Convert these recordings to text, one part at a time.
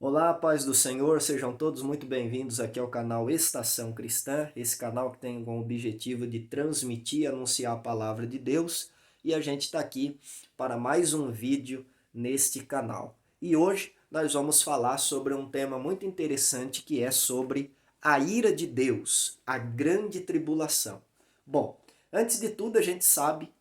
Olá, paz do Senhor, sejam todos muito bem-vindos aqui ao canal Estação Cristã, esse canal que tem como objetivo de transmitir e anunciar a palavra de Deus, e a gente está aqui para mais um vídeo neste canal. E hoje nós vamos falar sobre um tema muito interessante que é sobre a ira de Deus, a grande tribulação. Bom, antes de tudo a gente sabe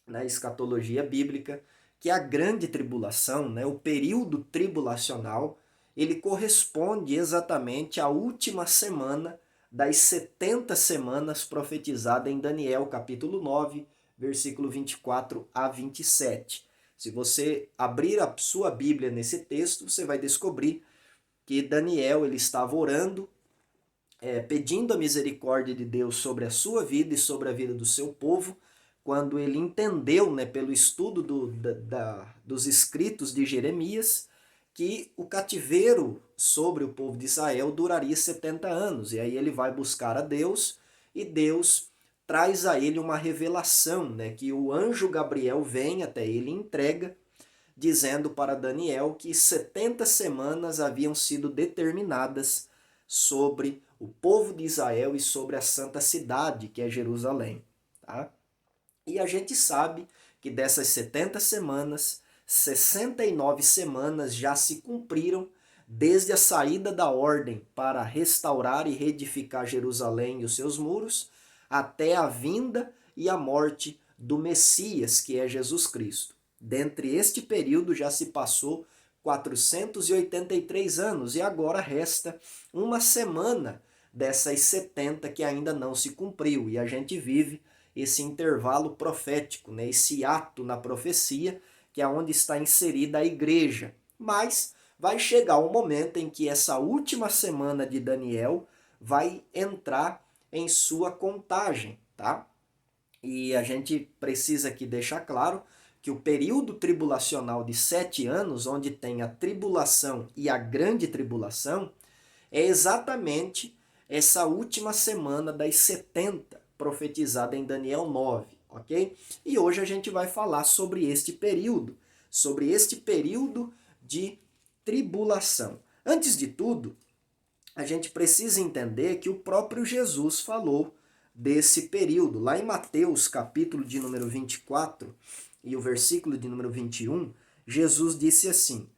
na escatologia bíblica, que a grande tribulação, né, o período tribulacional, ele corresponde exatamente à última semana das 70 semanas profetizada em Daniel, capítulo 9, versículo 24 a 27. Se você abrir a sua Bíblia nesse texto, você vai descobrir que Daniel ele estava orando, pedindo a misericórdia de Deus sobre a sua vida e sobre a vida do seu povo, quando ele entendeu, né, pelo estudo dos escritos de Jeremias, que o cativeiro sobre o povo de Israel duraria 70 anos. E aí ele vai buscar a Deus e Deus traz a ele uma revelação, né, que o anjo Gabriel vem até ele e entrega, dizendo para Daniel que 70 semanas haviam sido determinadas sobre o povo de Israel e sobre a santa cidade, que é Jerusalém. Tá? E a gente sabe que dessas 70 semanas, 69 semanas já se cumpriram desde a saída da ordem para restaurar e reedificar Jerusalém e os seus muros, até a vinda e a morte do Messias, que é Jesus Cristo. Dentre este período já se passou 483 anos e agora resta uma semana dessas 70 que ainda não se cumpriu. E a gente vive esse intervalo profético, né? Esse ato na profecia, que é onde está inserida a igreja. Mas vai chegar um momento em que essa última semana de Daniel vai entrar em sua contagem, tá? E a gente precisa aqui deixar claro que o período tribulacional de 7 anos, onde tem a tribulação e a grande tribulação, é exatamente essa última semana das 70 profetizada em Daniel 9, ok? E hoje a gente vai falar sobre este período de tribulação. Antes de tudo, a gente precisa entender que o próprio Jesus falou desse período. Lá em Mateus, capítulo de número 24 e o versículo de número 21, Jesus disse assim: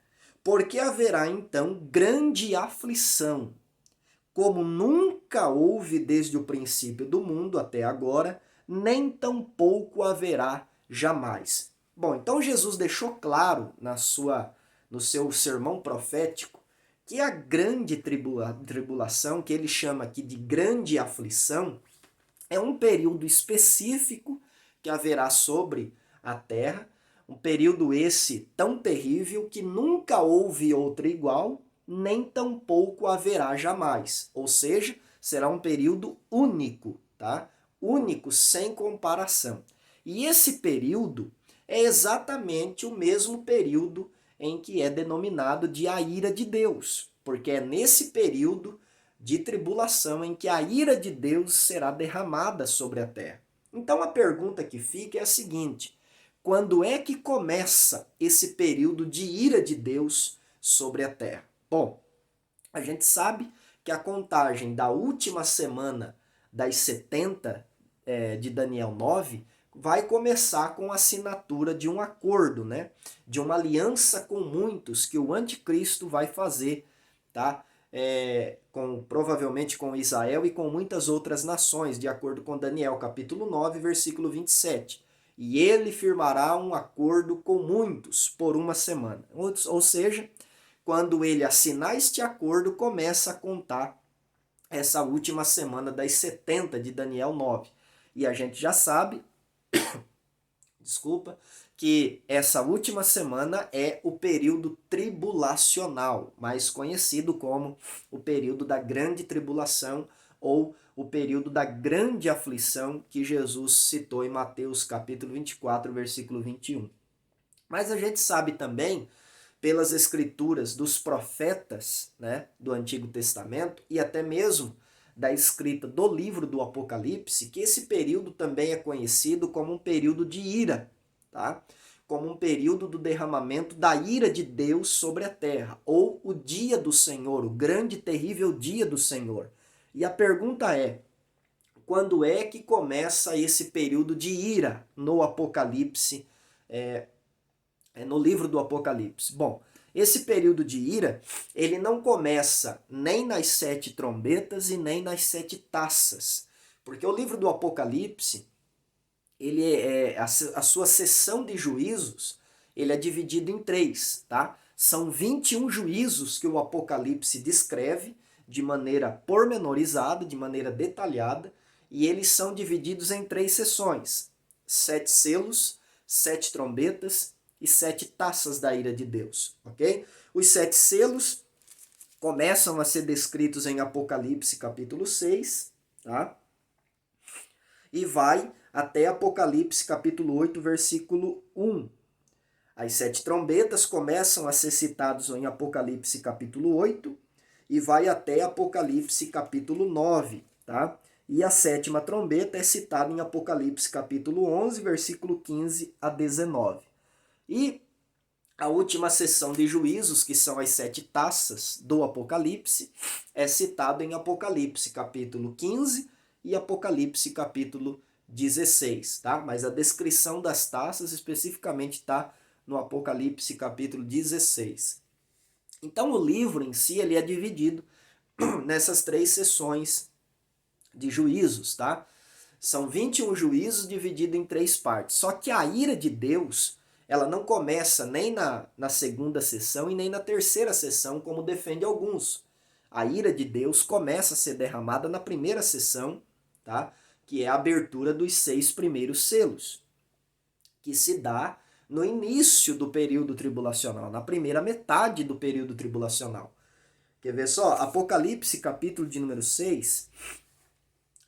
porque haverá então grande aflição, como nunca houve desde o princípio do mundo até agora, nem tampouco haverá jamais. Bom, então Jesus deixou claro no seu sermão profético que a grande tribulação, que ele chama aqui de grande aflição, é um período específico que haverá sobre a terra, um período esse tão terrível que nunca houve outro igual, nem tampouco haverá jamais. Ou seja, será um período único, tá? Único, sem comparação. E esse período é exatamente o mesmo período em que é denominado de a ira de Deus, porque é nesse período de tribulação em que a ira de Deus será derramada sobre a terra. Então a pergunta que fica é a seguinte: quando é que começa esse período de ira de Deus sobre a terra? Bom, a gente sabe que a contagem da última semana das 70 de Daniel 9 vai começar com a assinatura de um acordo, né? De uma aliança com muitos que o anticristo vai fazer, tá? Provavelmente com Israel e com muitas outras nações, de acordo com Daniel, capítulo 9, versículo 27. E ele firmará um acordo com muitos por uma semana. Ou seja, quando ele assinar este acordo, começa a contar essa última semana das 70 de Daniel 9. E a gente já sabe, desculpa, que essa última semana é o período tribulacional, mais conhecido como o período da grande tribulação ou o período da grande aflição que Jesus citou em Mateus capítulo 24, versículo 21. Mas a gente sabe também pelas escrituras dos profetas, né, do Antigo Testamento e até mesmo da escrita do livro do Apocalipse, que esse período também é conhecido como um período de ira, tá? como um período do derramamento da ira de Deus sobre a terra, ou o dia do Senhor, o grande e terrível dia do Senhor. E a pergunta é, quando é que começa esse período de ira no Apocalipse, no livro do Apocalipse? Bom, esse período de ira, ele não começa nem nas 7 trombetas e nem nas 7 taças, porque o livro do Apocalipse, a sua sessão de juízos, ele é dividido em 3, tá? São 21 juízos que o Apocalipse descreve de maneira pormenorizada, de maneira detalhada, e eles são divididos em 3 sessões: 7 selos, 7 trombetas e 7 taças da ira de Deus, ok? Os 7 selos começam a ser descritos em Apocalipse capítulo 6, tá? E vai até Apocalipse capítulo 8, versículo 1. As 7 trombetas começam a ser citados em Apocalipse capítulo 8 e vai até Apocalipse capítulo 9, tá? E a 7ª trombeta é citada em Apocalipse capítulo 11, versículo 15 a 19. E a última sessão de juízos, que são as 7 taças do Apocalipse, é citado em Apocalipse capítulo 15 e Apocalipse capítulo 16, tá? Mas a descrição das taças especificamente está no Apocalipse capítulo 16. Então o livro em si ele é dividido nessas 3 sessões de juízos, tá? São 21 juízos divididos em 3 partes. Só que a ira de Deus, ela não começa nem na segunda sessão e nem na terceira sessão, como defende alguns. A ira de Deus começa a ser derramada na primeira sessão, tá? Que é a abertura dos 6 primeiros selos, que se dá no início do período tribulacional, na primeira metade do período tribulacional. Quer ver só? Apocalipse, capítulo de número 6,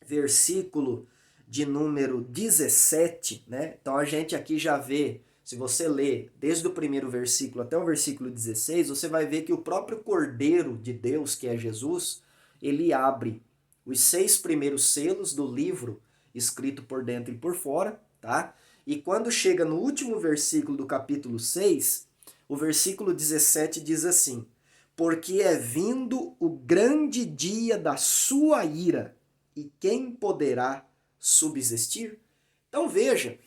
versículo de número 17, né? Então a gente aqui já vê, se você ler desde o primeiro versículo até o versículo 16, você vai ver que o próprio Cordeiro de Deus, que é Jesus, ele abre os 6 primeiros selos do livro escrito por dentro e por fora, tá? E quando chega no último versículo do capítulo 6, o versículo 17 diz assim: porque é vindo o grande dia da sua ira, e quem poderá subsistir? Então veja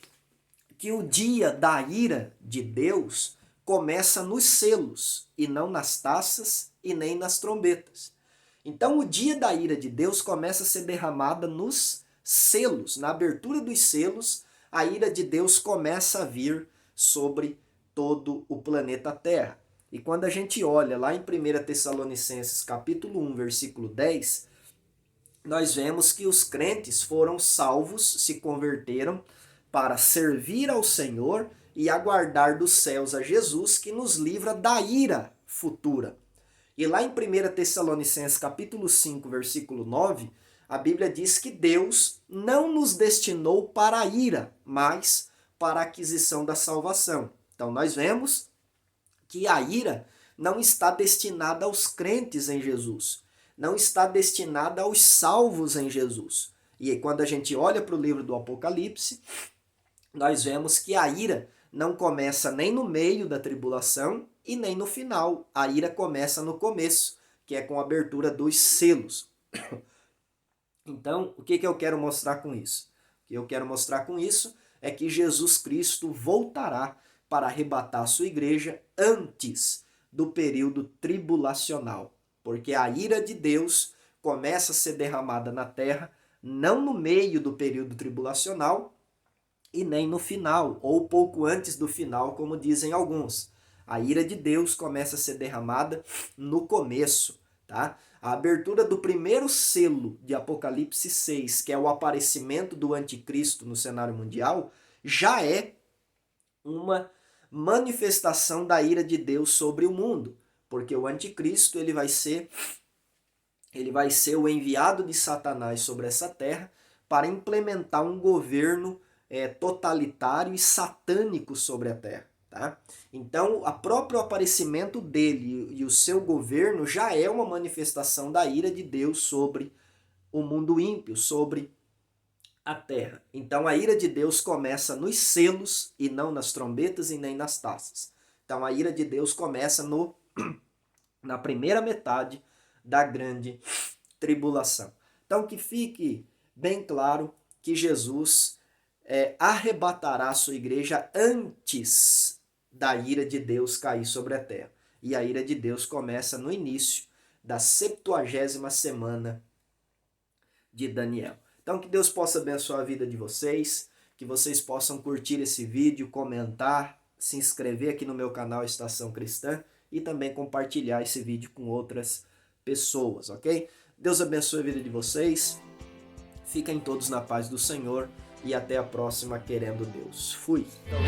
que o dia da ira de Deus começa nos selos, e não nas taças e nem nas trombetas. Então o dia da ira de Deus começa a ser derramada nos selos, na abertura dos selos, a ira de Deus começa a vir sobre todo o planeta Terra. E quando a gente olha lá em 1 Tessalonicenses capítulo 1, versículo 10, nós vemos que os crentes foram salvos, se converteram para servir ao Senhor e aguardar dos céus a Jesus, que nos livra da ira futura. E lá em 1 Tessalonicenses capítulo 5, versículo 9, a Bíblia diz que Deus não nos destinou para a ira, mas para a aquisição da salvação. Então nós vemos que a ira não está destinada aos crentes em Jesus, não está destinada aos salvos em Jesus. E quando a gente olha para o livro do Apocalipse, nós vemos que a ira não começa nem no meio da tribulação e nem no final. A ira começa no começo, que é com a abertura dos selos. Então, o que eu quero mostrar com isso? O que eu quero mostrar com isso é que Jesus Cristo voltará para arrebatar a sua igreja antes do período tribulacional. Porque a ira de Deus começa a ser derramada na terra, não no meio do período tribulacional e nem no final, ou pouco antes do final, como dizem alguns. A ira de Deus começa a ser derramada no começo, tá? A abertura do primeiro selo de Apocalipse 6, que é o aparecimento do anticristo no cenário mundial, já é uma manifestação da ira de Deus sobre o mundo, porque o anticristo ele vai ser o enviado de Satanás sobre essa terra para implementar um governo totalitário e satânico sobre a terra. Tá? Então, o próprio aparecimento dele e o seu governo já é uma manifestação da ira de Deus sobre o mundo ímpio, sobre a terra. Então a ira de Deus começa nos selos e não nas trombetas e nem nas taças. Então a ira de Deus começa na primeira metade da grande tribulação. Então que fique bem claro que Jesus arrebatará a sua igreja antes da ira de Deus cair sobre a terra. E a ira de Deus começa no início da 70ª semana de Daniel. Então que Deus possa abençoar a vida de vocês, que vocês possam curtir esse vídeo, comentar, se inscrever aqui no meu canal Estação Cristã e também compartilhar esse vídeo com outras pessoas, ok? Deus abençoe a vida de vocês, fiquem todos na paz do Senhor e até a próxima, querendo Deus. Fui! Então,